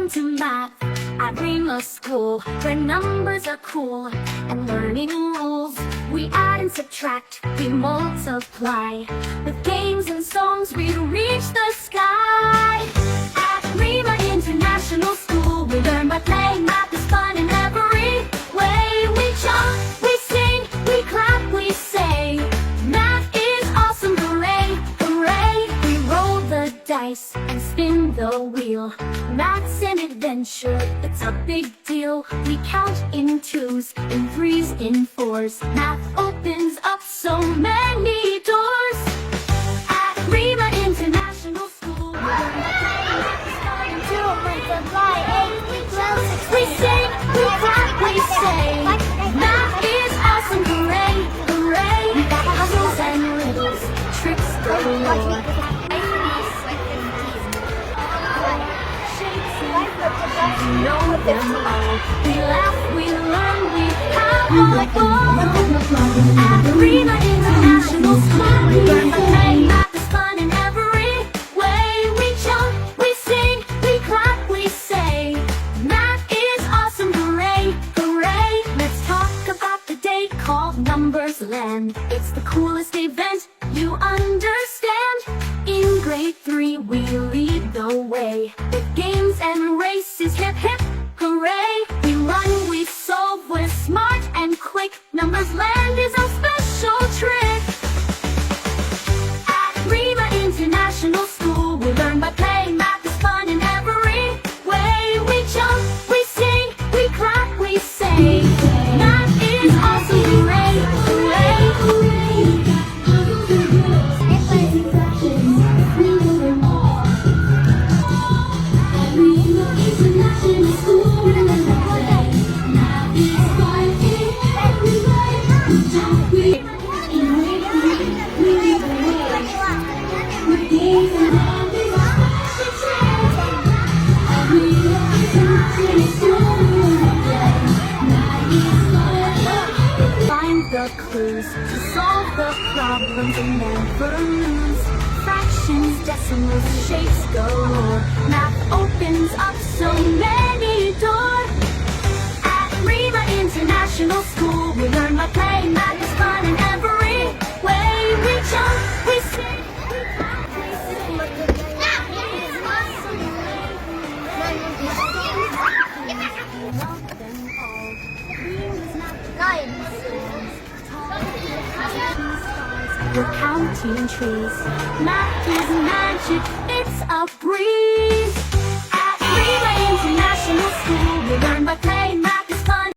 Welcome to math at Reema School, where numbers are cool and learning rules. We add and subtract, we multiply. With games and songs we reach the sky. At Reema International School, we learn by playing. Math is fun in every way. We jump, we sing, we clap, we say, math is awesome, hooray, hooray. We roll the dice and spin the wheel. Math's an adventure, it's a big deal. We count in twos, in threes, in fours. Math opens up so many doors. At Reema International School, we learn that starting to multiply. 8, 12, 16. We sing, we clap, we say, math is awesome, hooray, hooray. Puzzles and riddles, tricks galore. We know them all. We laugh, we learn, we have all fun. At Reema International School, we learn by playing. Math is fun in every way. We jump, we sing, we clap, we say, math is awesome, hooray, hooray. Let's talk about the day called Numbers Land. It's the coolest event, you understand. In grade 3 we lead the way. With games and races, hip hip, hooray. We run, we solve, we're smart and quick. Numbers Land is our special trick. At Reema International School, we learn by playing. Math is fun in every way. We jump, we sing, we clap, we say, math is awesome, hooray, hooray, hooray. Find the clues to solve the problems and never lose. Fractions, decimals, shapes galore. Math opens up so many doors. At Reema International School, we learn by playing. Math is fun in every way. We jump, we sing, we clap, we sing. Love them all. Green is not guidance. We're counting trees. Math is magic, it's a breeze.